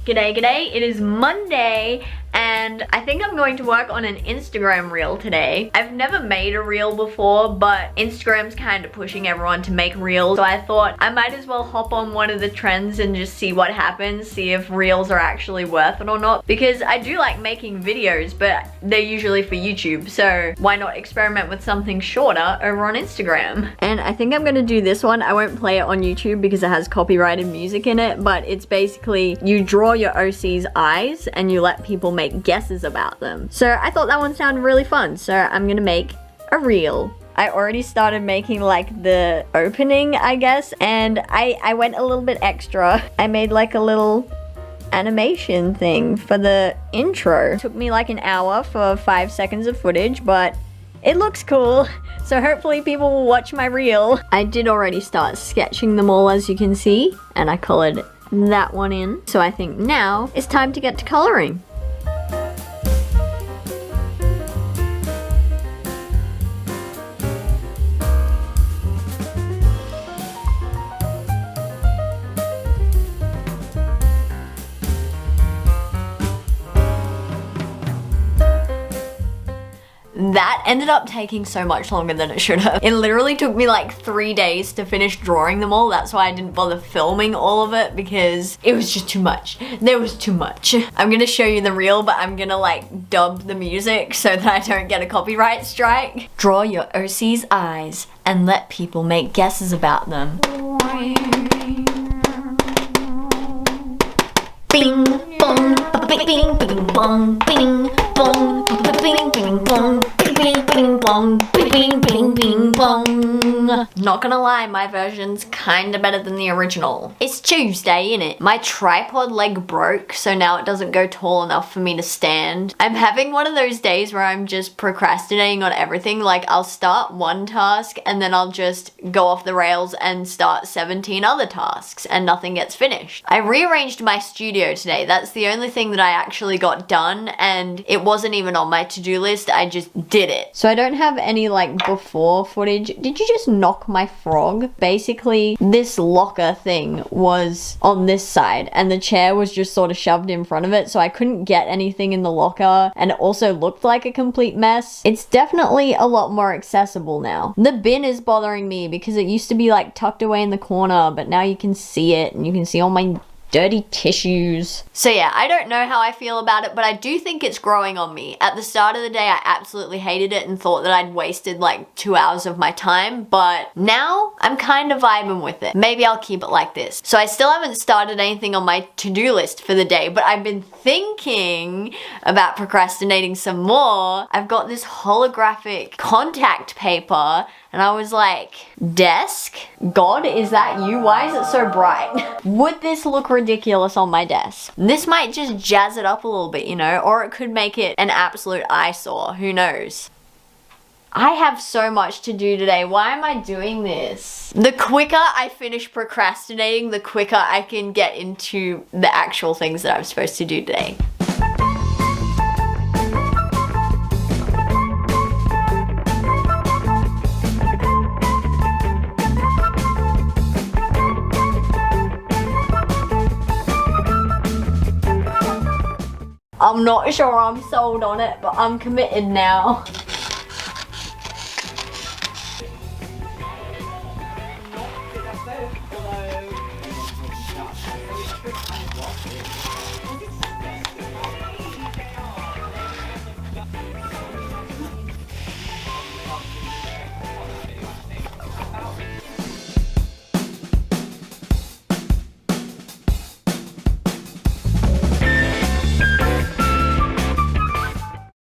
G'day, g'day. It is Monday and I think I'm going to work on an Instagram reel today. I've never made a reel before, but Instagram's kind of pushing everyone to make reels. So I thought I might as well hop on one of the trends and just see what happens, see if reels are actually worth it or not. Because I do like making videos, but they're usually for YouTube. So why not experiment with something shorter over on Instagram? And I think I'm gonna do this one. I won't play it on YouTube because it has copyrighted music in it, but it's basically you draw your OC's eyes and you let people make guesses about them. So I thought that one sounded really fun, so I'm gonna make a reel. I already started making like the opening, I guess, and I went a little bit extra. I made like a little animation thing for the intro. It took me like an hour for 5 seconds of footage, but it looks cool, so hopefully people will watch my reel. I did already start sketching them all, as you can see, and I colored that one in. So I think now it's time to get to coloring. That ended up taking so much longer than it should have. It literally took me like 3 days to finish drawing them all. That's why I didn't bother filming all of it, because it was just too much. There was too much. I'm gonna show you the reel, but I'm gonna like dub the music so that I don't get a copyright strike. Draw your OC's eyes and let people make guesses about them. Bing bong, bing bing bing bong, bing bong, bing bing bong, bing bing bong, bing bing bing bong. Not gonna lie, my version's kinda better than the original. It's Tuesday, innit? My tripod leg broke, so now it doesn't go tall enough for me to stand. I'm having one of those days where I'm just procrastinating on everything. Like, I'll start one task and then I'll just go off the rails and start 17 other tasks and nothing gets finished. I rearranged my studio today. That's the only thing that I actually got done, and it wasn't even on my to-do list. I just did it. So I don't have any like before footage. Did you just knock my frog? Basically, this locker thing was on this side and the chair was just sort of shoved in front of it, so I couldn't get anything in the locker, and it also looked like a complete mess. It's definitely a lot more accessible now. The bin is bothering me because it used to be like tucked away in the corner, but now you can see it and you can see all my dirty tissues. So yeah, I don't know how I feel about it, but I do think it's growing on me. At the start of the day, I absolutely hated it and thought that I'd wasted like 2 hours of my time, but now I'm kind of vibing with it. Maybe I'll keep it like this. So I still haven't started anything on my to-do list for the day, but I've been thinking about procrastinating some more. I've got this holographic contact paper, and I was like, desk? God, is that you? Why is it so bright? Would this look ridiculous on my desk? This might just jazz it up a little bit, you know, or it could make it an absolute eyesore. Who knows? I have so much to do today. Why am I doing this? The quicker I finish procrastinating, the quicker I can get into the actual things that I'm supposed to do today. I'm not sure I'm sold on it, but I'm committed now.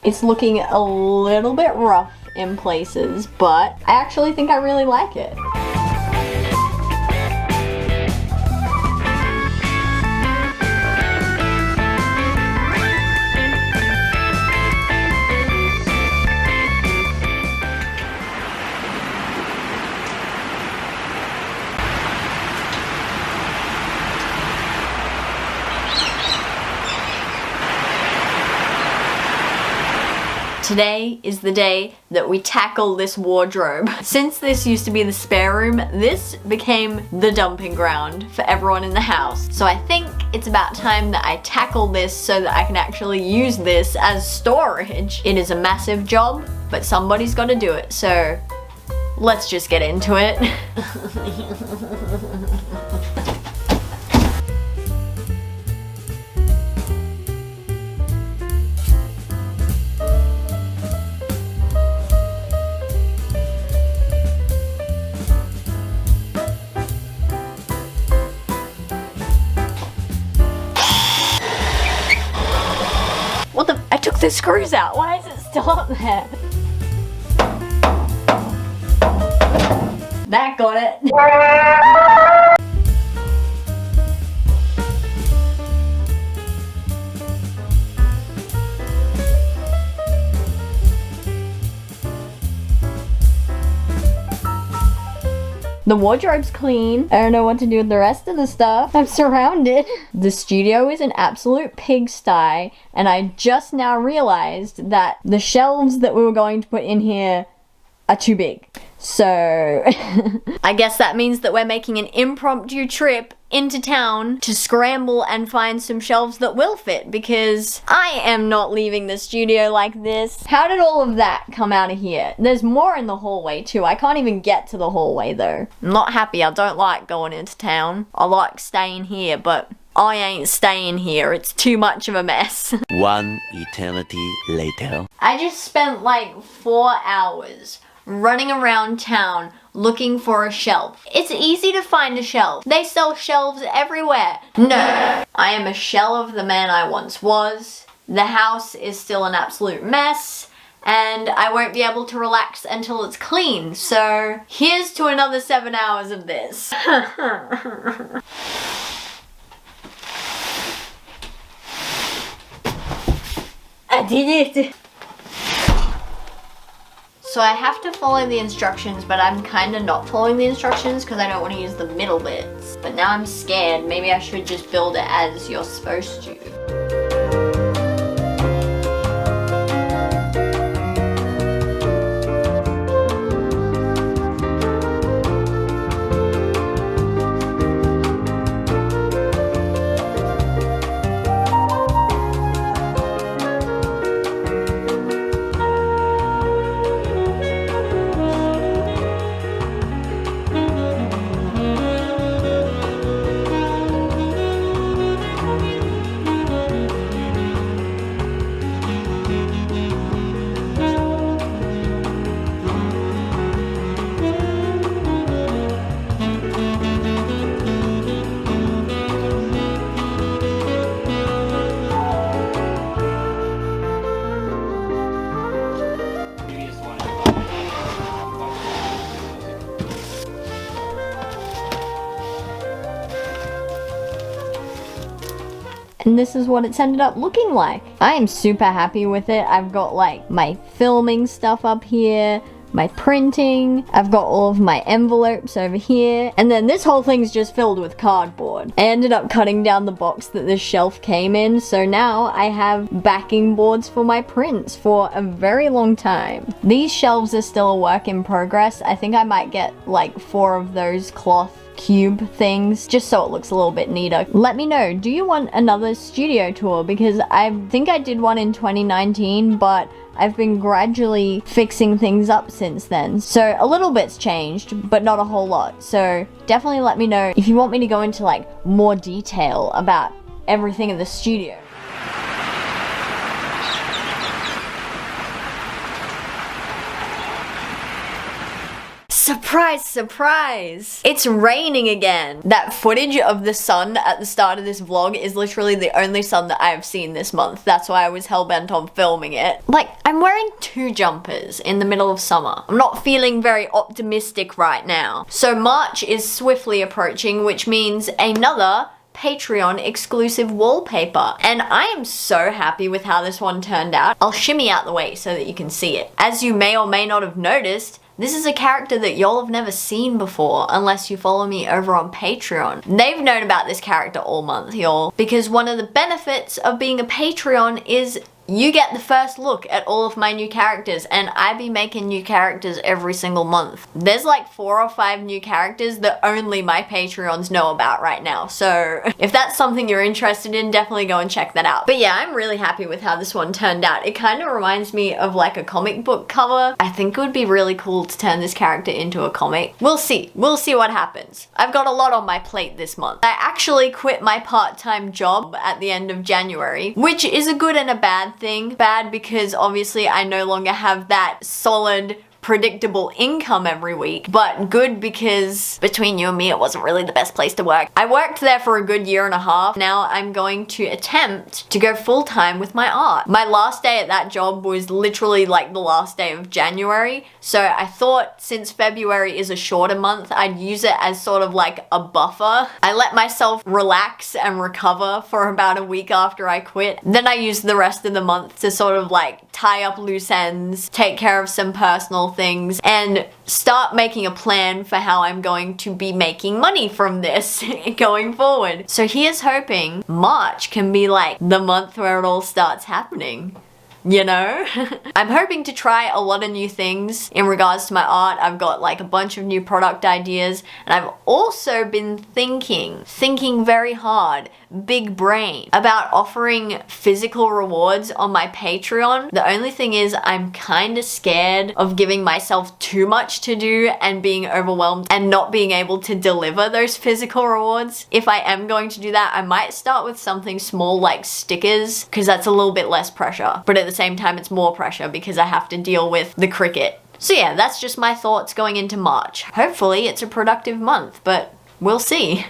It's looking a little bit rough in places, but I actually think I really like it. Today is the day that we tackle this wardrobe. Since this used to be the spare room, this became the dumping ground for everyone in the house. So I think it's about time that I tackle this so that I can actually use this as storage. It is a massive job, but somebody's got to do it, so let's just get into it. What the? I took the screws out. Why is it still up there? That got it. The wardrobe's clean. I don't know what to do with the rest of the stuff. I'm surrounded. The studio is an absolute pigsty, and I just now realized that the shelves that we were going to put in here are too big. So I guess that means that we're making an impromptu trip into town to scramble and find some shelves that will fit, because I am not leaving the studio like this. How did all of that come out of here? There's more in the hallway too. I can't even get to the hallway though. I'm not happy. I don't like going into town. I like staying here, but I ain't staying here. It's too much of a mess. One eternity later. I just spent like 4 hours running around town looking for a shelf. It's easy to find a shelf. They sell shelves everywhere. No, I am a shell of the man I once was. The house is still an absolute mess, and I won't be able to relax until it's clean. So here's to another 7 hours of this. I did it. So I have to follow the instructions, but I'm kind of not following the instructions because I don't want to use the middle bits. But now I'm scared. Maybe I should just build it as you're supposed to. And this is what it's ended up looking like. I am super happy with it. I've got like my filming stuff up here, my printing, I've got all of my envelopes over here, and then this whole thing's just filled with cardboard. I ended up cutting down the box that this shelf came in, so now I have backing boards for my prints for a very long time. These shelves are still a work in progress. I think I might get like 4 of those cloth cube things just so it looks a little bit neater. Let me know, do you want another studio tour? Because I think I did one in 2019, but I've been gradually fixing things up since then. So a little bit's changed, but not a whole lot. So definitely let me know if you want me to go into like more detail about everything in the studio. Surprise, surprise! It's raining again! That footage of the sun at the start of this vlog is literally the only sun that I have seen this month. That's why I was hellbent on filming it. Like, I'm wearing 2 jumpers in the middle of summer. I'm not feeling very optimistic right now. So March is swiftly approaching, which means another Patreon exclusive wallpaper, and I am so happy with how this one turned out. I'll shimmy out the way so that you can see it. As you may or may not have noticed, this is a character that y'all have never seen before unless you follow me over on Patreon. They've known about this character all month, y'all, because one of the benefits of being a Patreon is you get the first look at all of my new characters, and I be making new characters every single month. There's like 4 or 5 new characters that only my Patreons know about right now, so if that's something you're interested in, definitely go and check that out. But yeah, I'm really happy with how this one turned out. It kind of reminds me of like a comic book cover. I think it would be really cool to turn this character into a comic. We'll see what happens. I've got a lot on my plate this month. I actually quit my part-time job at the end of January, which is a good and a bad thing. Bad because obviously I no longer have that solid, predictable income every week, but good because between you and me, it wasn't really the best place to work. I worked there for a good 1.5 years. Now I'm going to attempt to go full-time with my art. My last day at that job was literally like the last day of January, so I thought since February is a shorter month, I'd use it as sort of like a buffer. I let myself relax and recover for about a week after I quit. Then I used the rest of the month to sort of like tie up loose ends, take care of some personal things, and start making a plan for how I'm going to be making money from this going forward. So here's hoping March can be like the month where it all starts happening. You know? I'm hoping to try a lot of new things in regards to my art. I've got like a bunch of new product ideas, and I've also been thinking very hard, big brain, about offering physical rewards on my Patreon. The only thing is I'm kind of scared of giving myself too much to do and being overwhelmed and not being able to deliver those physical rewards. If I am going to do that, I might start with something small like stickers, because that's a little bit less pressure. But at the same time, it's more pressure because I have to deal with the cricket. So yeah, that's just my thoughts going into March. Hopefully it's a productive month, but we'll see.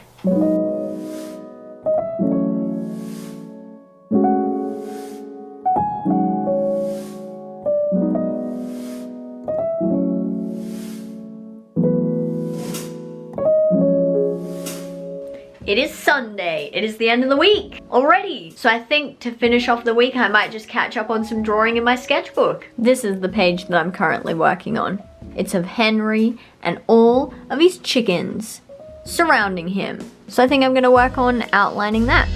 It is Sunday. It is the end of the week already. So I think to finish off the week, I might just catch up on some drawing in my sketchbook. This is the page that I'm currently working on. It's of Henry and all of his chickens surrounding him. So I think I'm gonna work on outlining that.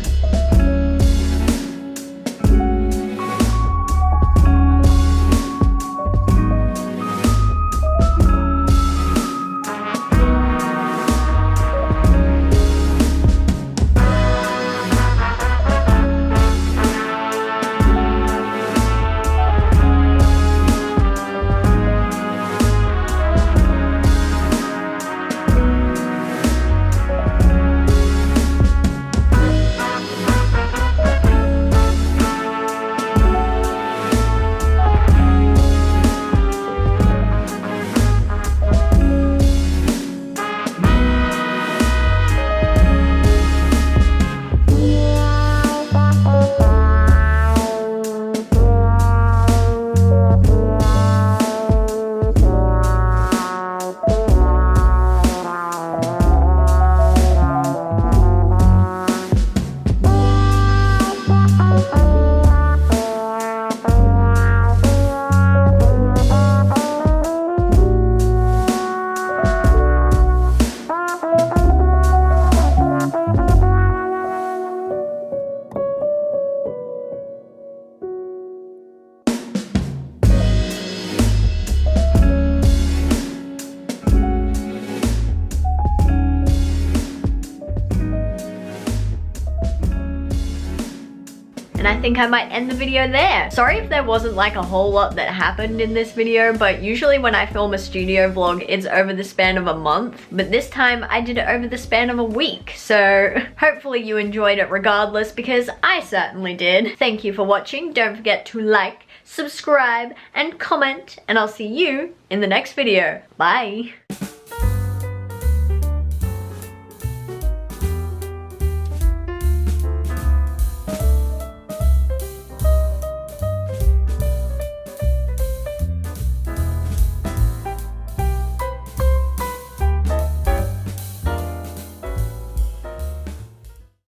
And I think I might end the video there. Sorry if there wasn't like a whole lot that happened in this video, but usually when I film a studio vlog, it's over the span of a month. But this time I did it over the span of a week. So hopefully you enjoyed it regardless, because I certainly did. Thank you for watching. Don't forget to like, subscribe, and comment, and I'll see you in the next video. Bye.